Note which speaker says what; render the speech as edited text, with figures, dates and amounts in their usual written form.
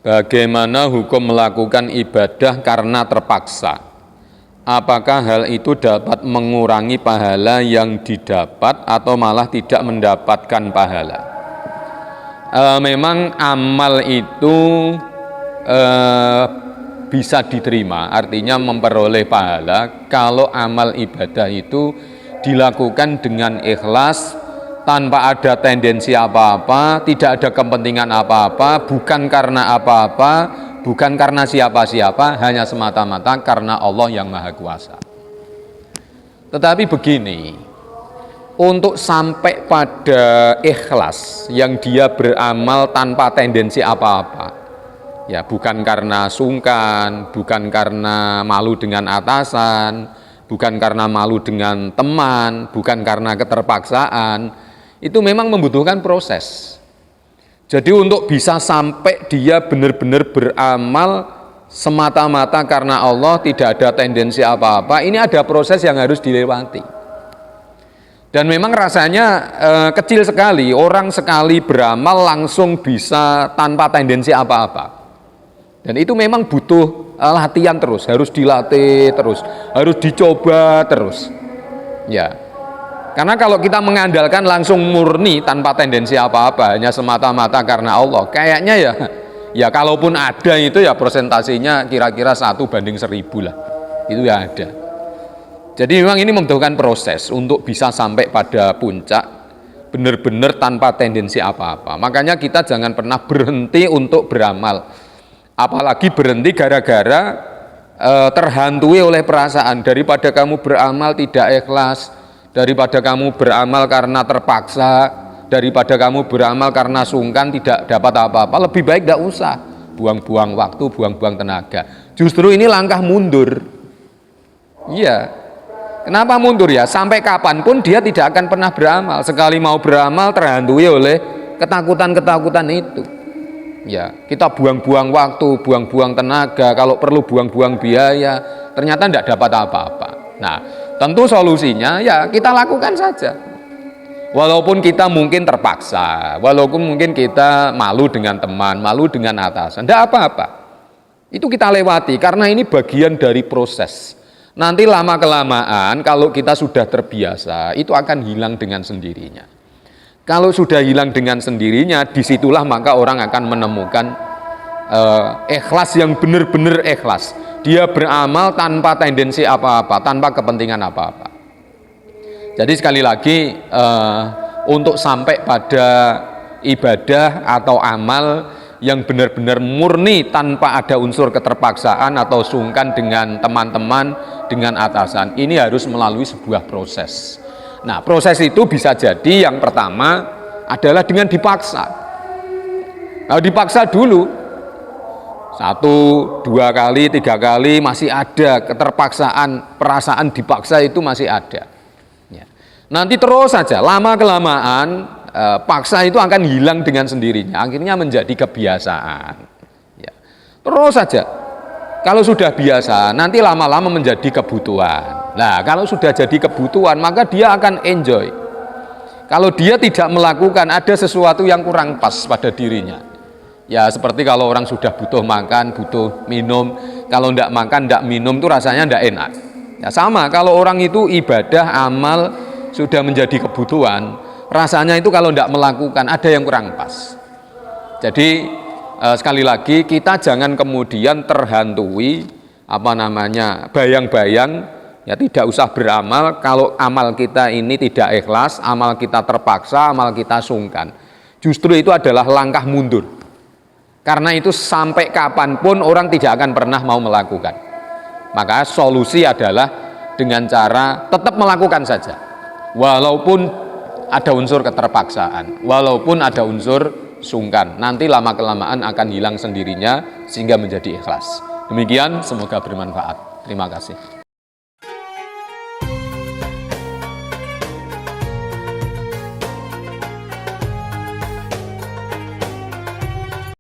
Speaker 1: Bagaimana hukum melakukan ibadah karena terpaksa? Apakah hal itu dapat mengurangi pahala yang didapat atau malah tidak mendapatkan pahala? Memang amal itu bisa diterima, artinya memperoleh pahala kalau amal ibadah itu dilakukan dengan ikhlas, tanpa ada tendensi apa-apa, tidak ada kepentingan apa-apa, bukan karena apa-apa, bukan karena siapa-siapa, hanya semata-mata karena Allah yang Maha Kuasa. Tetapi begini, untuk sampai pada ikhlas yang dia beramal tanpa tendensi apa-apa, ya bukan karena sungkan, bukan karena malu dengan atasan, bukan karena malu dengan teman, bukan karena keterpaksaan, itu memang membutuhkan proses. Jadi untuk bisa sampai dia benar-benar beramal semata-mata karena Allah, tidak ada tendensi apa-apa, ini ada proses yang harus dilewati. Dan memang rasanya kecil sekali, orang sekali beramal langsung bisa tanpa tendensi apa-apa. Dan itu memang butuh latihan terus, harus dilatih terus, harus dicoba terus. Ya. Karena kalau kita mengandalkan langsung murni tanpa tendensi apa-apa, hanya semata-mata karena Allah, kayaknya ya kalaupun ada itu ya presentasinya kira-kira 1:1000 lah, itu ya ada. Jadi memang ini membutuhkan proses untuk bisa sampai pada puncak benar-benar tanpa tendensi apa-apa. Makanya kita jangan pernah berhenti untuk beramal, apalagi berhenti gara-gara terhantui oleh perasaan. Daripada kamu beramal tidak ikhlas, daripada kamu beramal karena terpaksa, daripada kamu beramal karena sungkan tidak dapat apa-apa, lebih baik tidak usah buang-buang waktu, buang-buang tenaga. Justru ini langkah mundur. Iya. Kenapa mundur ya? Sampai kapanpun dia tidak akan pernah beramal. Sekali mau beramal terhantui oleh ketakutan-ketakutan itu. Ya, kita buang-buang waktu, buang-buang tenaga, kalau perlu buang-buang biaya, ternyata tidak dapat apa-apa. Nah, tentu solusinya ya kita lakukan saja. Walaupun kita mungkin terpaksa, walaupun mungkin kita malu dengan teman, malu dengan atasan, tidak apa-apa. Itu kita lewati karena ini bagian dari proses. Nanti lama-kelamaan kalau kita sudah terbiasa, itu akan hilang dengan sendirinya. Kalau sudah hilang dengan sendirinya, disitulah maka orang akan menemukan ikhlas yang benar-benar ikhlas. Dia beramal tanpa tendensi apa-apa, tanpa kepentingan apa-apa. Jadi sekali lagi untuk sampai pada ibadah atau amal yang benar-benar murni tanpa ada unsur keterpaksaan atau sungkan dengan teman-teman, dengan atasan, ini harus melalui sebuah proses. Nah, proses itu bisa jadi yang pertama adalah dengan dipaksa. Kalau dipaksa dulu 1, 2 kali, 3 kali masih ada keterpaksaan, perasaan dipaksa itu masih ada. Ya. Nanti terus saja, lama-kelamaan paksa itu akan hilang dengan sendirinya, akhirnya menjadi kebiasaan. Ya. Terus saja, kalau sudah biasa, nanti lama-lama menjadi kebutuhan. Nah, kalau sudah jadi kebutuhan, maka dia akan enjoy. Kalau dia tidak melakukan, ada sesuatu yang kurang pas pada dirinya. Ya seperti kalau orang sudah butuh makan, butuh minum, kalau tidak makan, tidak minum itu rasanya tidak enak. Ya sama, kalau orang itu ibadah, amal sudah menjadi kebutuhan, rasanya itu kalau tidak melakukan ada yang kurang pas. Jadi sekali lagi kita jangan kemudian terhantui bayang-bayang, ya tidak usah beramal kalau amal kita ini tidak ikhlas, amal kita terpaksa, amal kita sungkan. Justru itu adalah langkah mundur. Karena itu sampai kapanpun orang tidak akan pernah mau melakukan. Maka solusi adalah dengan cara tetap melakukan saja. Walaupun ada unsur keterpaksaan, walaupun ada unsur sungkan. Nanti lama-kelamaan akan hilang sendirinya sehingga menjadi ikhlas. Demikian, semoga bermanfaat. Terima kasih.